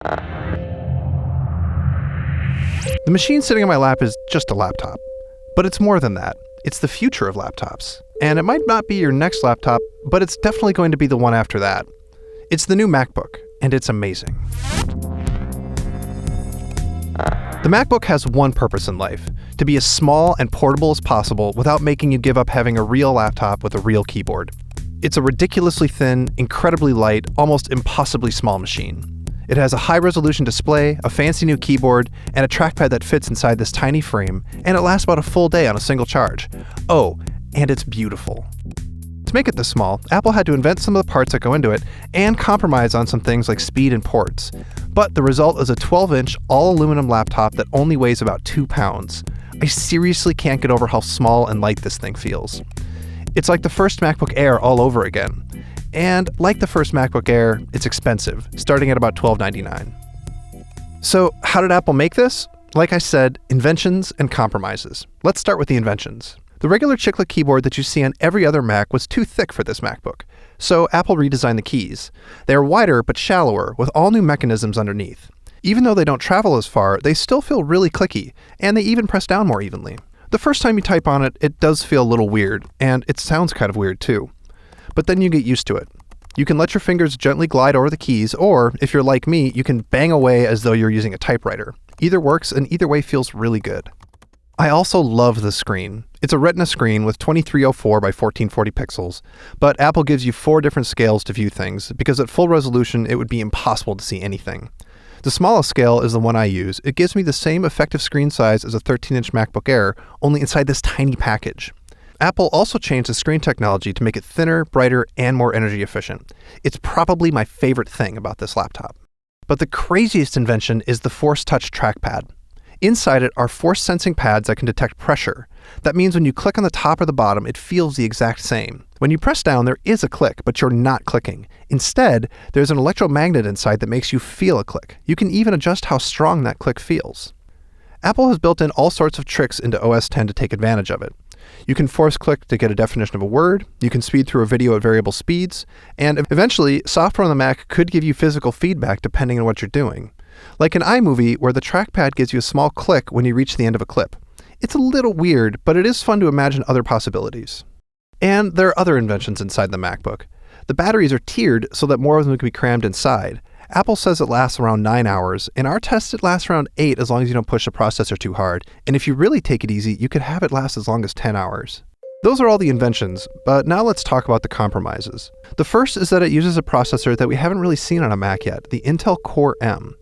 The machine sitting on my lap is just a laptop. But it's more than that. It's the future of laptops. And it might not be your next laptop, but it's definitely going to be the one after that. It's the new MacBook, and it's amazing. The MacBook has one purpose in life: to be as small and portable as possible without making you give up having a real laptop with a real keyboard. It's a ridiculously thin, incredibly light, almost impossibly small machine. It has a high-resolution display, a fancy new keyboard, and a trackpad that fits inside this tiny frame, and it lasts about a full day on a single charge. Oh, and it's beautiful. To make it this small, Apple had to invent some of the parts that go into it and compromise on some things like speed and ports. But the result is a 12-inch, all-aluminum laptop that only weighs about 2 pounds. I seriously can't get over how small and light this thing feels. It's like the first MacBook Air all over again. And like the first MacBook Air, it's expensive, starting at about $12.99. So how did Apple make this? Like I said, inventions and compromises. Let's start with the inventions. The regular chiclet keyboard that you see on every other Mac was too thick for this MacBook, so Apple redesigned the keys. They are wider but shallower, with all new mechanisms underneath. Even though they don't travel as far, they still feel really clicky, and they even press down more evenly. The first time you type on it, it does feel a little weird, and it sounds kind of weird too. But then you get used to it. You can let your fingers gently glide over the keys, or, if you're like me, you can bang away as though you're using a typewriter. Either works, and either way feels really good. I also love the screen. It's a Retina screen with 2304 by 1440 pixels, but Apple gives you 4 different scales to view things, because at full resolution it would be impossible to see anything. The smallest scale is the one I use. It gives me the same effective screen size as a 13-inch MacBook Air, only inside this tiny package. Apple also changed the screen technology to make it thinner, brighter, and more energy efficient. It's probably my favorite thing about this laptop. But the craziest invention is the Force Touch Trackpad. Inside it are force-sensing pads that can detect pressure. That means when you click on the top or the bottom, it feels the exact same. When you press down, there is a click, but you're not clicking. Instead, there's an electromagnet inside that makes you feel a click. You can even adjust how strong that click feels. Apple has built in all sorts of tricks into OS X to take advantage of it. You can force click to get a definition of a word, you can speed through a video at variable speeds, and eventually, software on the Mac could give you physical feedback depending on what you're doing. Like in iMovie, where the trackpad gives you a small click when you reach the end of a clip. It's a little weird, but it is fun to imagine other possibilities. And there are other inventions inside the MacBook. The batteries are tiered so that more of them can be crammed inside. Apple says it lasts around 9 hours. In our test, it lasts around 8 as long as you don't push the processor too hard. And if you really take it easy, you could have it last as long as 10 hours. Those are all the inventions, but now let's talk about the compromises. The first is that it uses a processor that we haven't really seen on a Mac yet, the Intel Core M.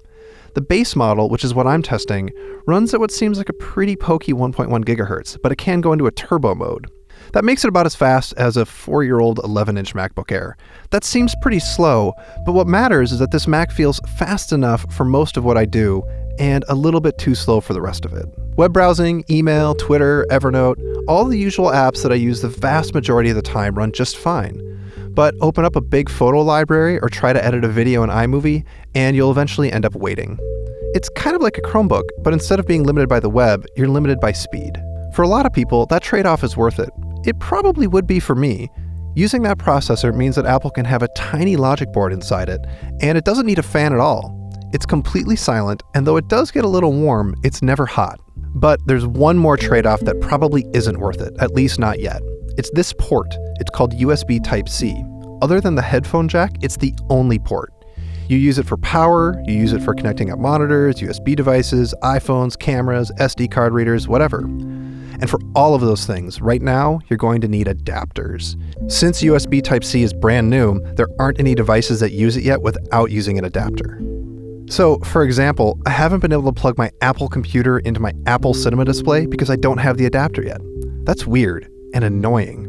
The base model, which is what I'm testing, runs at what seems like a pretty pokey 1.1 gigahertz, but it can go into a turbo mode. That makes it about as fast as a 4-year-old 11-inch MacBook Air. That seems pretty slow, but what matters is that this Mac feels fast enough for most of what I do, and a little bit too slow for the rest of it. Web browsing, email, Twitter, Evernote, all the usual apps that I use the vast majority of the time run just fine. But open up a big photo library or try to edit a video in iMovie, and you'll eventually end up waiting. It's kind of like a Chromebook, but instead of being limited by the web, you're limited by speed. For a lot of people, that trade-off is worth it. It probably would be for me. Using that processor means that Apple can have a tiny logic board inside it, and it doesn't need a fan at all. It's completely silent, and though it does get a little warm, it's never hot. But there's one more trade-off that probably isn't worth it, at least not yet. It's this port. It's called USB Type-C. Other than the headphone jack, it's the only port. You use it for power, you use it for connecting up monitors, USB devices, iPhones, cameras, SD card readers, whatever. And for all of those things, right now, you're going to need adapters. Since USB Type-C is brand new, there aren't any devices that use it yet without using an adapter. So, for example, I haven't been able to plug my Apple computer into my Apple Cinema display because I don't have the adapter yet. That's weird and annoying.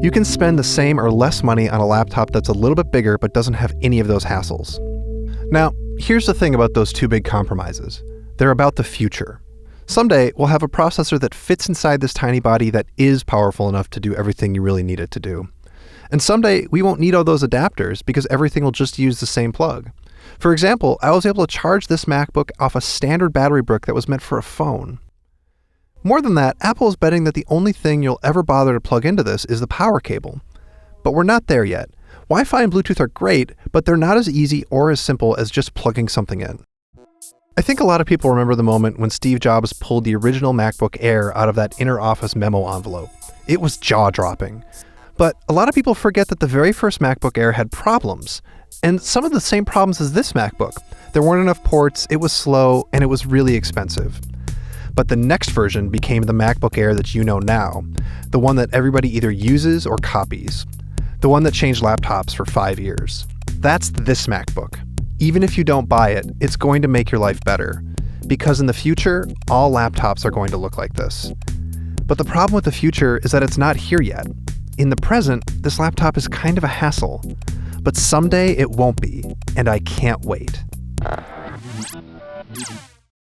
You can spend the same or less money on a laptop that's a little bit bigger but doesn't have any of those hassles. Now, here's the thing about those two big compromises. They're about the future. Someday, we'll have a processor that fits inside this tiny body that is powerful enough to do everything you really need it to do. And someday, we won't need all those adapters because everything will just use the same plug. For example, I was able to charge this MacBook off a standard battery brick that was meant for a phone. More than that, Apple is betting that the only thing you'll ever bother to plug into this is the power cable. But we're not there yet. Wi-Fi and Bluetooth are great, but they're not as easy or as simple as just plugging something in. I think a lot of people remember the moment when Steve Jobs pulled the original MacBook Air out of that inner office memo envelope. It was jaw-dropping. But a lot of people forget that the very first MacBook Air had problems, and some of the same problems as this MacBook. There weren't enough ports, it was slow, and it was really expensive. But the next version became the MacBook Air that you know now, the one that everybody either uses or copies, the one that changed laptops for 5 years. That's this MacBook. Even if you don't buy it, it's going to make your life better, because in the future, all laptops are going to look like this. But the problem with the future is that it's not here yet. In the present, this laptop is kind of a hassle, but someday it won't be, and I can't wait.